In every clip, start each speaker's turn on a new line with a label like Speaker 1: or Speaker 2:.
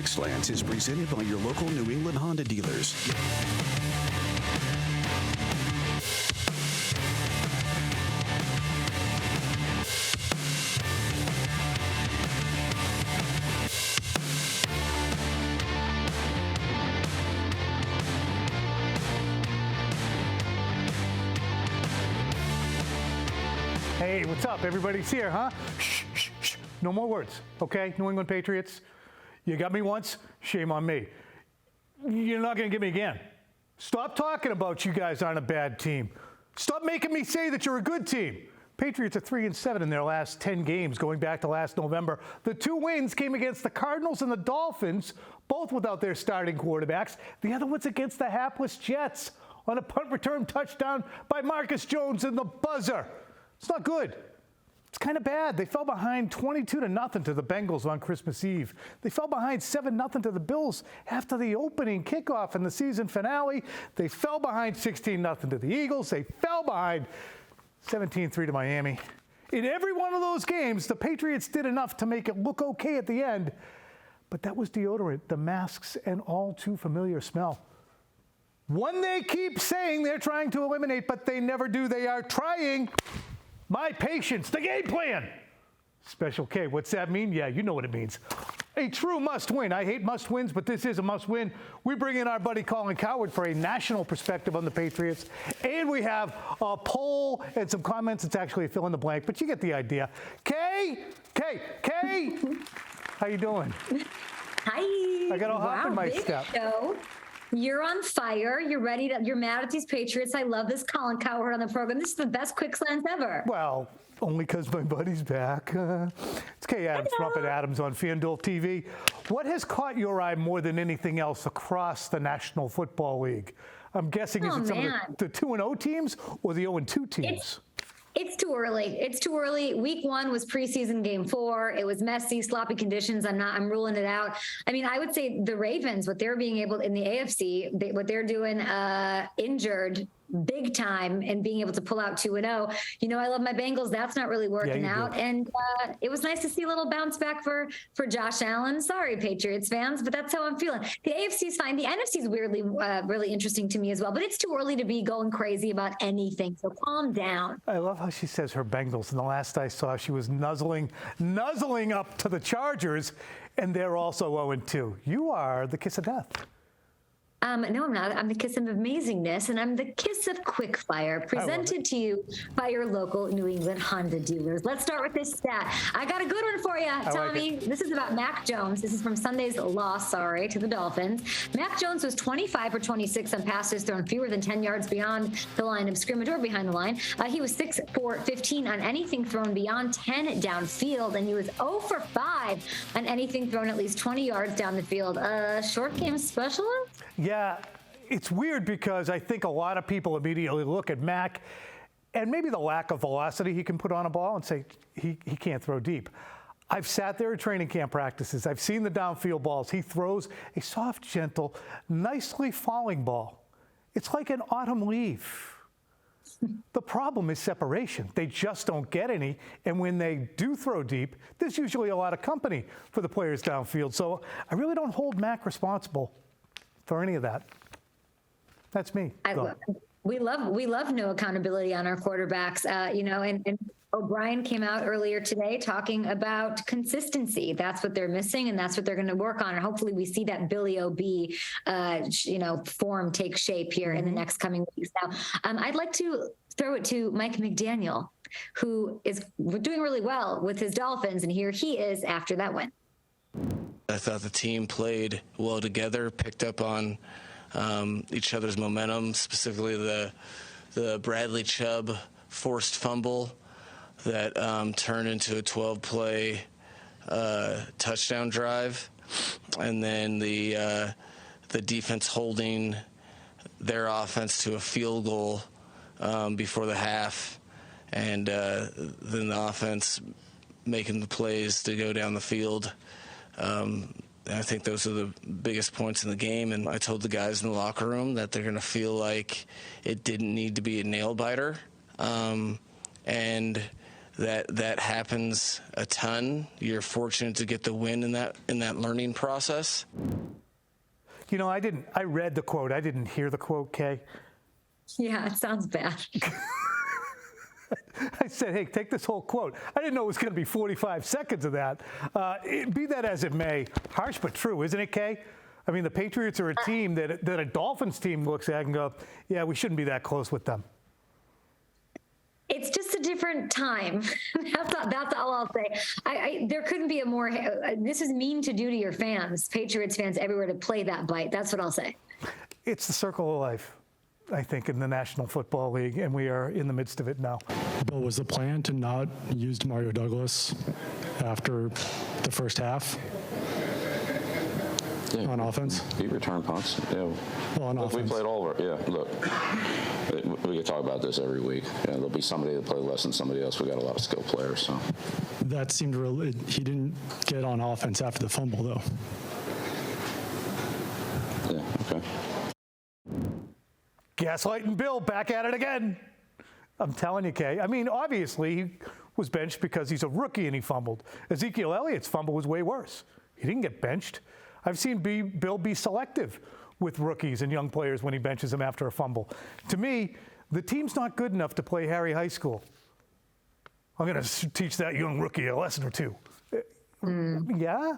Speaker 1: Slants is presented by your local New England Honda dealers.
Speaker 2: Hey, what's up? Everybody's here, huh? Shh, shh, shh. No more words, okay? New England Patriots, you got me once, shame on me. You're not going to get me again. Stop talking about you guys aren't a bad team. Stop making me say that you're a good team. Patriots are 3-7 in their last 10 games going back to last November. The 2 wins came against the Cardinals and the Dolphins, both without their starting quarterbacks. The other one's against the hapless Jets on a punt return touchdown by Marcus Jones in the buzzer. It's not good. It's kind of bad. They fell behind 22-0 to the Bengals on Christmas Eve. They fell behind 7-0 to the Bills after the opening kickoff in the season finale. They fell behind 16-0 to the Eagles. They fell behind 17-3 to Miami. In every one of those games, the Patriots did enough to make it look okay at the end. But that was deodorant, the masks, and all too familiar smell. One they keep saying they're trying to eliminate, but they never do. They are trying. My patience, the game plan. Special K, what's that mean? Yeah, you know what it means. A true must-win. I hate must-wins, but this is a must-win. We bring in our buddy Colin Cowherd for a national perspective on the Patriots, and we have a poll and some comments. It's actually a fill-in-the-blank, but you get the idea. K, how you doing?
Speaker 3: Hi.
Speaker 2: I got a hop in my step.
Speaker 3: Show. You're on fire. You're ready to. You're mad at these Patriots. I love this Colin Cowherd on the program. This is the best quick slants ever.
Speaker 2: Well, only because my buddy's back. It's Kay Adams, Trumpet Adams on FanDuel TV. What has caught your eye more than anything else across the National Football League? I'm guessing is it some of the 2-0 teams or the 0-2 teams?
Speaker 3: It's too early. It's too early. Week 1 was preseason game 4. It was messy, sloppy conditions. I'm ruling it out. I mean, I would say the Ravens, what they're being able in the AFC, what they're doing injured big time and being able to pull out 2-0. You know, I love my Bengals. That's not really working out. Do. And it was nice to see a little bounce back for Josh Allen. Sorry, Patriots fans, but that's how I'm feeling. The AFC is fine. The NFC is weirdly, really interesting to me as well, but it's too early to be going crazy about anything. So calm down.
Speaker 2: I love how she says her Bengals. And the last I saw, she was nuzzling up to the Chargers, and they're also 0-2. You are the kiss of death.
Speaker 3: No, I'm not. I'm the kiss of amazingness, and I'm the kiss of quickfire, presented to you by your local New England Honda dealers. Let's start with this stat. I got a good one for you, Tommy. This is about Mac Jones. This is from Sunday's loss, to the Dolphins. Mac Jones was 25 for 26 on passes thrown fewer than 10 yards beyond the line of scrimmage or behind the line. He was 6 for 15 on anything thrown beyond 10 downfield, and he was 0 for 5 on anything thrown at least 20 yards down the field. Short game specialist?
Speaker 2: Yeah, it's weird because I think a lot of people immediately look at Mac and maybe the lack of velocity he can put on a ball and say he can't throw deep. I've sat there at training camp practices. I've seen the downfield balls. He throws a soft, gentle, nicely falling ball. It's like an autumn leaf. The problem is separation. They just don't get any. And when they do throw deep, there's usually a lot of company for the players downfield. So I really don't hold Mac responsible for any of that. That's me.
Speaker 3: We love no accountability on our quarterbacks, and O'Brien came out earlier today talking about consistency. That's what they're missing, and that's what they're going to work on. And hopefully we see that Billy O.B., form take shape here in the next coming weeks. Now, I'd like to throw it to Mike McDaniel, who is doing really well with his Dolphins, and here he is after that win.
Speaker 4: I thought the team played well together, picked up on each other's momentum, specifically the Bradley Chubb forced fumble that turned into a 12-play touchdown drive, and then the defense holding their offense to a field goal before the half, and then the offense making the plays to go down the field. I think those are the biggest points in the game, and I told the guys in the locker room that they're going to feel like it didn't need to be a nail-biter, and that happens a ton. You're fortunate to get the win in that learning process.
Speaker 2: You know, I read the quote. I didn't hear the quote, Kay.
Speaker 3: Yeah, it sounds bad.
Speaker 2: I said, hey, take this whole quote. I didn't know it was going to be 45 seconds of that. Be that as it may, harsh but true, isn't it, Kay? I mean, the Patriots are a team that a Dolphins team looks at and go, yeah, we shouldn't be that close with them.
Speaker 3: It's just a different time. That's all I'll say. There couldn't be a more, this is mean to do to your fans, Patriots fans everywhere, to play that bite. That's what I'll say.
Speaker 2: It's the circle of life, I think, in the National Football League, and we are in the midst of it now.
Speaker 5: Bill, was the plan to not use Mario Douglas after the first half?
Speaker 6: Yeah,
Speaker 5: on offense?
Speaker 6: He returned punts. Yeah.
Speaker 5: Well, on
Speaker 6: look,
Speaker 5: offense.
Speaker 6: we played all of our. Yeah, look, we could talk about this every week. Yeah, there'll be somebody that play less than somebody else. We got a lot of skilled players. So
Speaker 5: that seemed he didn't get on offense after the fumble, though.
Speaker 6: Yeah. Okay.
Speaker 2: Gaslighting Bill back at it again. I'm telling you, Kay. I mean, obviously, he was benched because he's a rookie and he fumbled. Ezekiel Elliott's fumble was way worse. He didn't get benched. I've seen Bill be selective with rookies and young players when he benches them after a fumble. To me, the team's not good enough to play Harry High School. I'm going to teach that young rookie a lesson or two. Yeah?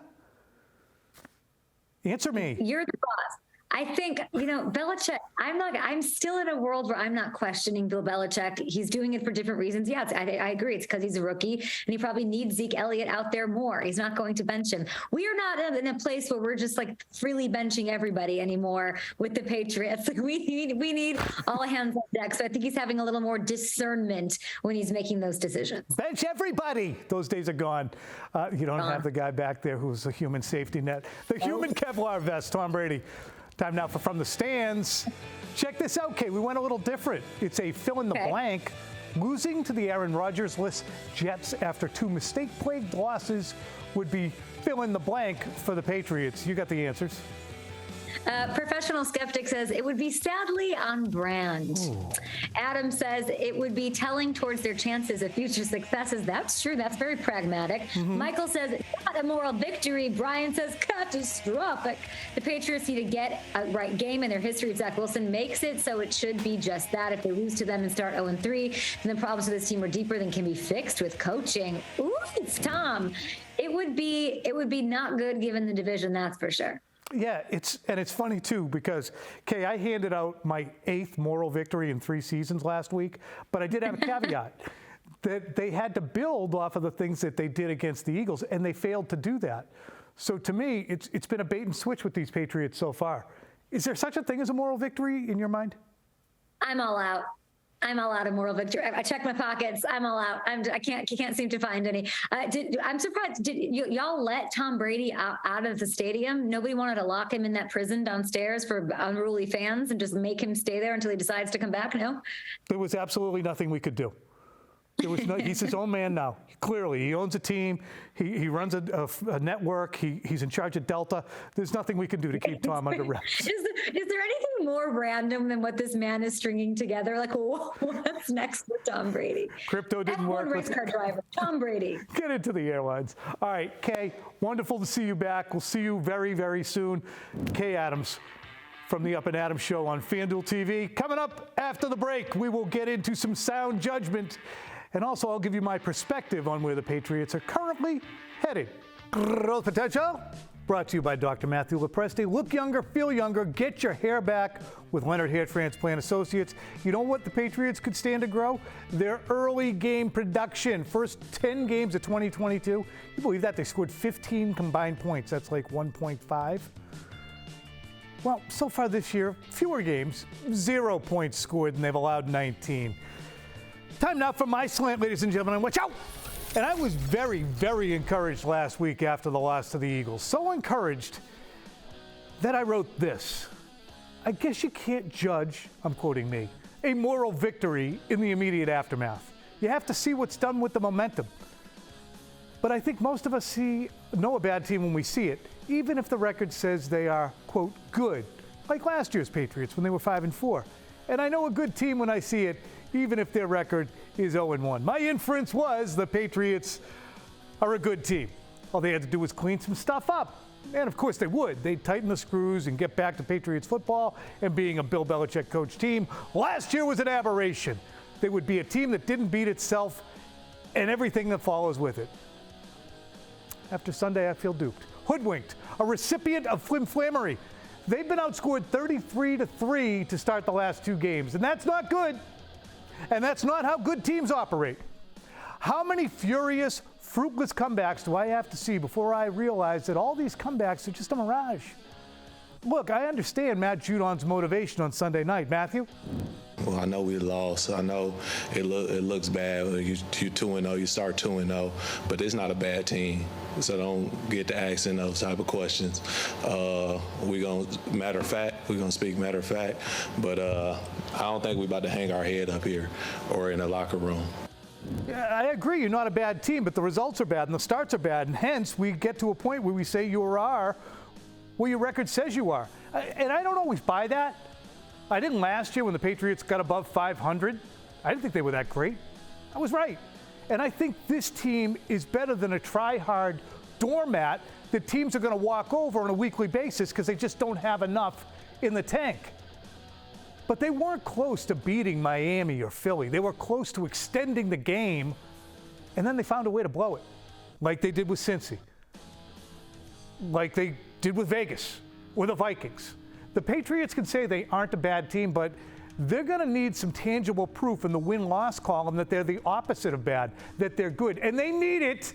Speaker 2: Answer me.
Speaker 3: You're the boss. I think, Belichick, I'm still in a world where I'm not questioning Bill Belichick. He's doing it for different reasons. Yeah, I agree. It's because he's a rookie and he probably needs Zeke Elliott out there more. He's not going to bench him. We are not in a place where we're just like freely benching everybody anymore with the Patriots. We need all hands on deck. So I think he's having a little more discernment when he's making those decisions.
Speaker 2: Bench everybody. Those days are gone. You don't have the guy back there who's a human safety net. The human Kevlar vest, Tom Brady. Time now for From the Stands. Check this out, Kay. We went a little different. It's a fill in the blank. Losing to the Aaron Rodgers-less Jets after 2 mistake-plagued losses would be fill in the blank for the Patriots. You got the answers.
Speaker 3: Professional Skeptic says it would be sadly on brand. Ooh. Adam says it would be telling towards their chances of future successes. That's true. That's very pragmatic. Mm-hmm. Michael says not a moral victory. Brian says catastrophic. The Patriots need to get a right game in their history. Zach Wilson makes it, so it should be just that. If they lose to them and start 0-3, then the problems with this team are deeper than can be fixed with coaching. Ooh, it's Tom. It would be not good given the division, that's for sure.
Speaker 2: Yeah, it's funny too because, Kay, I handed out my 8th moral victory in 3 seasons last week, but I did have a caveat that they had to build off of the things that they did against the Eagles, and they failed to do that. So to me, it's been a bait and switch with these Patriots so far. Is there such a thing as a moral victory in your mind?
Speaker 3: I'm all out. I'm all out of moral victory. I checked my pockets. I'm all out. I can't seem to find any. I'm surprised. Did y'all let Tom Brady out of the stadium? Nobody wanted to lock him in that prison downstairs for unruly fans and just make him stay there until he decides to come back? No?
Speaker 2: There was absolutely nothing we could do. There was he's his own man now. Clearly, he owns a team. He runs a network. He's in charge of Delta. There's nothing we can do to keep Tom under wraps.
Speaker 3: Is there anything more random than what this man is stringing together? Like, what's next with Tom Brady?
Speaker 2: Crypto didn't work.
Speaker 3: Race car driver, Tom Brady.
Speaker 2: Get into the airlines. All right, Kay, wonderful to see you back. We'll see you very, very soon. Kay Adams from the Up and Adams Show on FanDuel TV. Coming up after the break, we will get into some sound judgment. And also, I'll give you my perspective on where the Patriots are currently headed. Growth Potential, brought to you by Dr. Matthew Lopresti. Look younger, feel younger, get your hair back with Leonard Hair Transplant Associates. You know what the Patriots could stand to grow? Their early game production. First 10 games of 2022. You believe that? They scored 15 combined points. That's like 1.5. Well, so far this year, fewer games, 0 points scored, and they've allowed 19. Time now for my slant, ladies and gentlemen. Watch out! And I was very, very encouraged last week after the loss to the Eagles. So encouraged that I wrote this. I guess you can't judge, I'm quoting me, a moral victory in the immediate aftermath. You have to see what's done with the momentum. But I think most of us know a bad team when we see it, even if the record says they are, quote, good, like last year's Patriots when they were 5-4. And I know a good team when I see it, even if their record is 0-1. My inference was the Patriots are a good team. All they had to do was clean some stuff up. And of course they would. They'd tighten the screws and get back to Patriots football and being a Bill Belichick coach team. Last year was an aberration. They would be a team that didn't beat itself and everything that follows with it. After Sunday, I feel duped. Hoodwinked. A recipient of flimflammery. They've been outscored 33-3 to start the last 2 games, and that's not good. And that's not how good teams operate. How many furious, fruitless comebacks do I have to see before I realize that all these comebacks are just a mirage? Look, I understand Matt Judon's motivation on Sunday night. Matthew?
Speaker 7: Well, I know we lost. I know it looks bad. You 2-0, you start 2-0, but it's not a bad team. So don't get to asking those type of questions. We're going to speak matter of fact, but I don't think we're about to hang our head up here or in the locker room.
Speaker 2: Yeah, I agree. You're not a bad team, but the results are bad and the starts are bad, and hence we get to a point where we say you are where your record says you are. And I don't always buy that. I didn't last year when the Patriots got above 500. I didn't think they were that great. I was right. And I think this team is better than a try-hard doormat that teams are going to walk over on a weekly basis because they just don't have enough in the tank. But they weren't close to beating Miami or Philly. They were close to extending the game, and then they found a way to blow it, like they did with Cincy, like they did with Vegas or the Vikings. The Patriots can say they aren't a bad team, but they're going to need some tangible proof in the win-loss column that they're the opposite of bad, that they're good. And they need it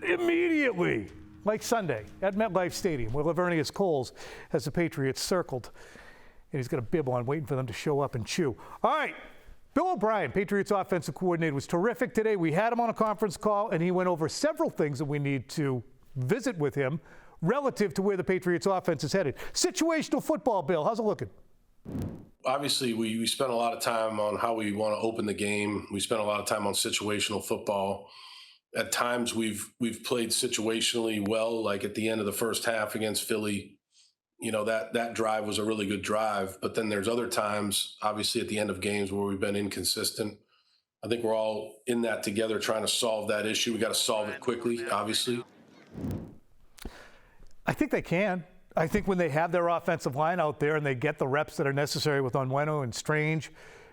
Speaker 2: immediately, like Sunday at MetLife Stadium, where Lavernius Coles has the Patriots circled. And he's got a bib on, waiting for them to show up and chew. All right, Bill O'Brien, Patriots offensive coordinator, was terrific today. We had him on a conference call, and he went over several things that we need to visit with him relative to where the Patriots offense is headed. Situational football, Bill, how's it looking?
Speaker 8: Obviously, we spent a lot of time on how we want to open the game. We spent a lot of time on situational football. At times, we've played situationally well, like at the end of the first half against Philly. You know, that drive was a really good drive. But then there's other times, obviously, at the end of games where we've been inconsistent. I think we're all in that together trying to solve that issue. We got to solve it quickly, obviously.
Speaker 2: I think they can. I think when they have their offensive line out there and they get the reps that are necessary with Onwenu and Strange,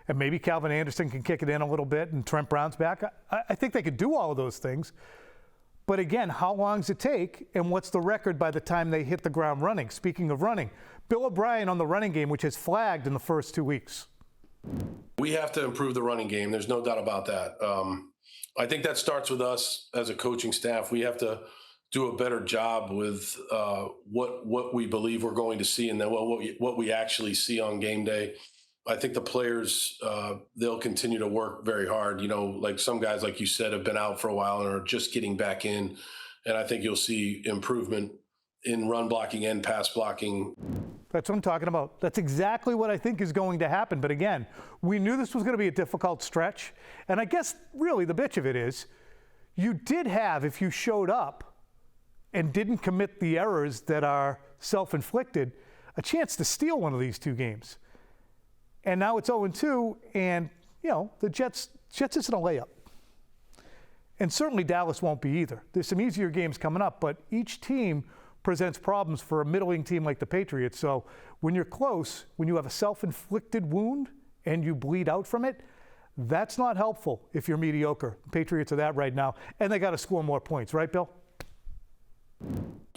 Speaker 2: and maybe Calvin Anderson can kick it in a little bit and Trent Brown's back, I think they could do all of those things. But again, how long does it take, and what's the record by the time they hit the ground running? Speaking of running, Bill O'Brien on the running game, which has flagged in the first 2 weeks.
Speaker 8: We have to improve the running game. There's no doubt about that. I think that starts with us as a coaching staff. We have to do a better job with what we believe we're going to see and then what we actually see on game day. I think the players, they'll continue to work very hard. You know, like some guys, like you said, have been out for a while and are just getting back in. And I think you'll see improvement in run blocking and pass blocking.
Speaker 2: That's what I'm talking about. That's exactly what I think is going to happen. But again, we knew this was going to be a difficult stretch. And I guess really the bitch of it is you did have, if you showed up and didn't commit the errors that are self-inflicted, a chance to steal one of these 2 games. And now it's 0-2, and, you know, the Jets isn't a layup. And certainly Dallas won't be either. There's some easier games coming up, but each team presents problems for a middling team like the Patriots. So when you're close, when you have a self-inflicted wound and you bleed out from it, that's not helpful if you're mediocre. The Patriots are that right now, and they got to score more points, right, Bill?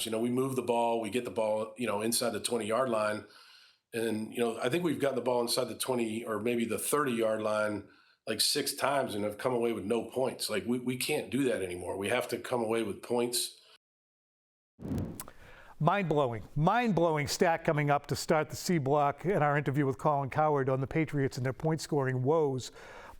Speaker 8: You know, we move the ball, we get the ball, you know, inside the 20-yard line. And, you know, I think we've got the ball inside the 20 or maybe the 30-yard line like 6 times and have come away with no points. Like, we can't do that anymore. We have to come away with points. Mind-blowing stat coming up to start the C block in our interview with Colin Cowherd on the Patriots and their point-scoring woes.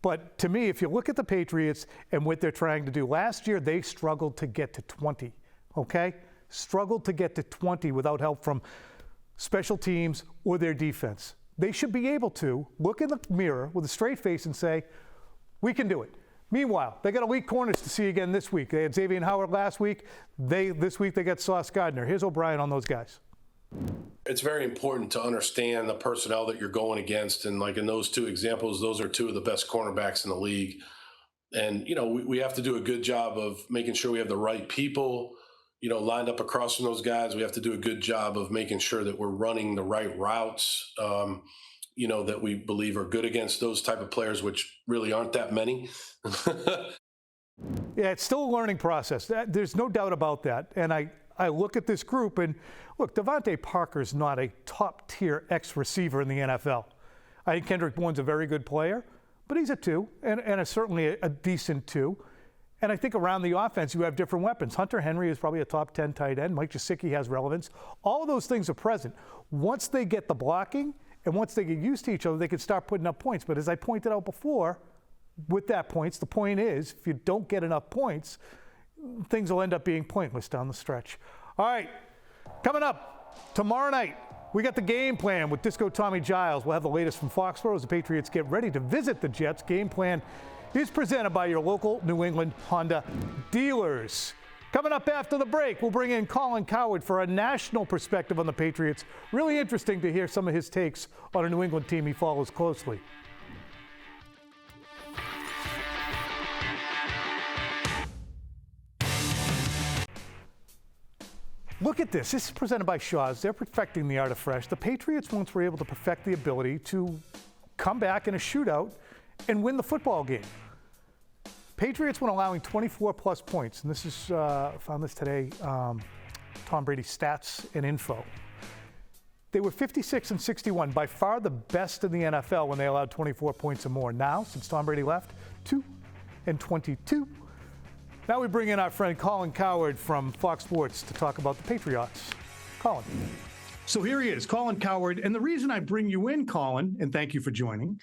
Speaker 8: But to me, if you look at the Patriots and what they're trying to do, last year they struggled to get to 20, okay? Struggled to get to 20 without help from special teams or their defense. They should be able to look in the mirror with a straight face and say, we can do it. Meanwhile, they got elite corners to see again this week. They had Xavier Howard last week. This week they got Sauce Gardner. Here's O'Brien on those guys. It's very important to understand the personnel that you're going against. And like in those two examples, those are two of the best cornerbacks in the league. And, we have to do a good job of making sure we have the right people, lined up across from those guys. We have to do a good job of making sure that we're running the right routes, that we believe are good against those type of players, which really aren't that many.
Speaker 2: Yeah, it's still a learning process. There's no doubt about that. And I look at this group and look, Devontae Parker's not a top-tier X-receiver in the NFL. I think Kendrick Bourne's a very good player, but he's a 2 and certainly a decent 2. And I think around the offense, you have different weapons. Hunter Henry is probably a top 10 tight end. Mike Gesicki has relevance. All of those things are present. Once they get the blocking and once they get used to each other, they can start putting up points. But as I pointed out before, with that points, the point is, if you don't get enough points, things will end up being pointless down the stretch. All right, coming up tomorrow night, we got the game plan with Disco Tommy Giles. We'll have the latest from Foxborough as the Patriots get ready to visit the Jets. Game plan is presented by your local New England Honda dealers. Coming up after the break, we'll bring in Colin Cowherd for a national perspective on the Patriots. Really interesting to hear some of his takes on a New England team he follows closely. Look at this. This is presented by Shaw's. They're perfecting the art of fresh. The Patriots once were able to perfect the ability to come back in a shootout and win the football game. Patriots when allowing 24-plus points. And this is, found this today, Tom Brady's stats and info. They were 56-61, by far the best in the NFL when they allowed 24 points or more. Now, since Tom Brady left, 2-22. Now we bring in our friend Colin Cowherd from Fox Sports to talk about the Patriots. Colin. So here he is, Colin Cowherd. And the reason I bring you in, Colin, and thank you for joining,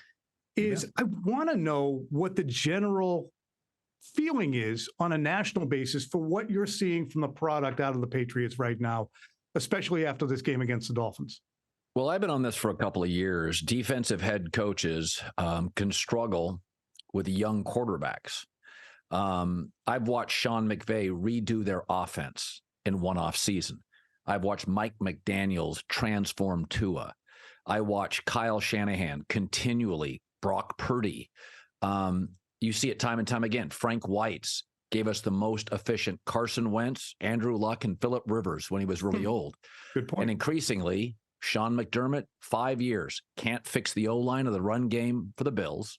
Speaker 2: is I want to know what the general feeling is on a national basis for what you're seeing from the product out of the Patriots right now, especially after this game against the Dolphins.
Speaker 9: Well, I've been on this for a couple of years. Defensive head coaches can struggle with young quarterbacks. I've watched Sean McVay redo their offense in one off season. I've watched Mike McDaniels transform Tua. I watch Kyle Shanahan continually, Brock Purdy. You see it time and time again. Frank White's gave us the most efficient Carson Wentz, Andrew Luck, and Phillip Rivers when he was really old.
Speaker 2: Good point.
Speaker 9: And increasingly, Sean McDermott, 5 years, can't fix the O-line of the run game for the Bills.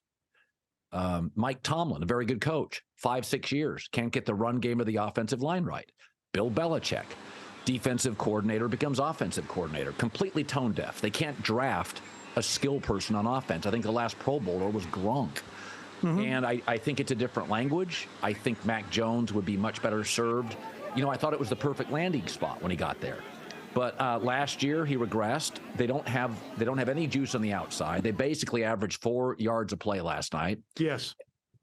Speaker 9: Mike Tomlin, a very good coach, 5-6 years, can't get the run game of the offensive line right. Bill Belichick, defensive coordinator, becomes offensive coordinator, completely tone deaf. They can't draft a skill person on offense. I think the last Pro Bowler was Gronk. And I think it's a different language. I think Mac Jones would be much better served. I thought it was the perfect landing spot when he got there. But last year he regressed. They don't have any juice on the outside. They basically averaged 4 yards a play last night.
Speaker 2: Yes.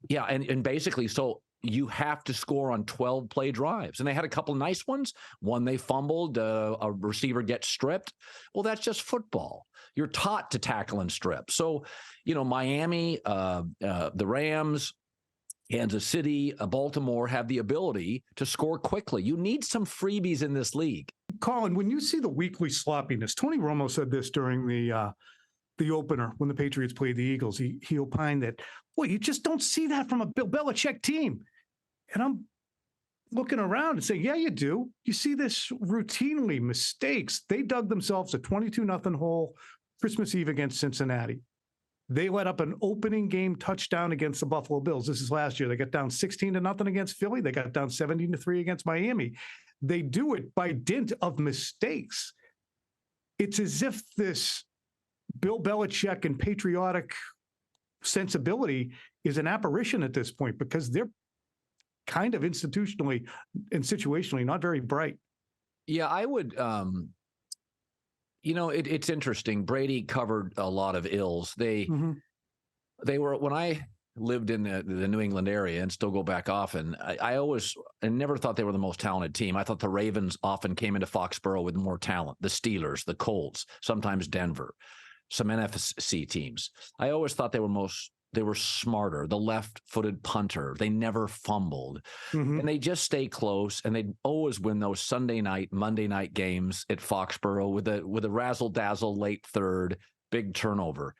Speaker 9: Yeah, and basically, so you have to score on 12 play drives. And they had a couple nice ones. One they fumbled, a receiver gets stripped. Well, that's just football. You're taught to tackle and strip. So, Miami, the Rams, Kansas City, Baltimore have the ability to score quickly. You need some freebies in this league.
Speaker 2: Colin, when you see the weekly sloppiness, Tony Romo said this during the opener when the Patriots played the Eagles. He opined that, boy, you just don't see that from a Bill Belichick team. And I'm looking around and saying, yeah, you do. You see this routinely, mistakes. They dug themselves a 22-0 hole Christmas Eve against Cincinnati. They let up an opening game touchdown against the Buffalo Bills. This is last year. They got down 16-0 against Philly. They got down 17-3 against Miami. They do it by dint of mistakes. It's as if this Bill Belichick and patriotic sensibility is an apparition at this point because they're kind of institutionally and situationally not very bright.
Speaker 9: Yeah, I would, it's interesting. Brady covered a lot of ills. They were, when I lived in the New England area and still go back often, I never thought they were the most talented team. I thought the Ravens often came into Foxborough with more talent. The Steelers, the Colts, sometimes Denver, some NFC teams. I always thought they were most They were smarter. The left-footed punter. They never fumbled. And they just stay close, and they'd always win those Sunday night, Monday night games at Foxborough with a razzle-dazzle late third, big turnover.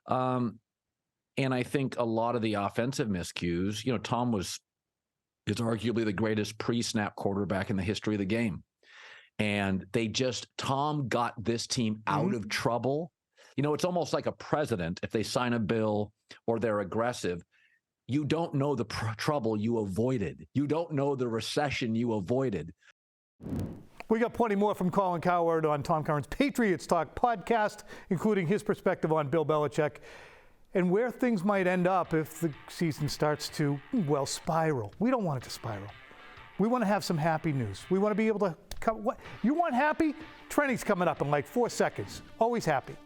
Speaker 9: And I think a lot of the offensive miscues, Tom is arguably the greatest pre-snap quarterback in the history of the game. And Tom got this team out of trouble. It's almost like a president. If they sign a bill or they're aggressive, you don't know the trouble you avoided. You don't know the recession you avoided.
Speaker 2: We got plenty more from Colin Cowherd on Tom Curran's Patriots Talk podcast, including his perspective on Bill Belichick and where things might end up if the season starts to, spiral. We don't want it to spiral. We want to have some happy news. We want to be able to You want happy? Trainings's coming up in like 4 seconds. Always happy.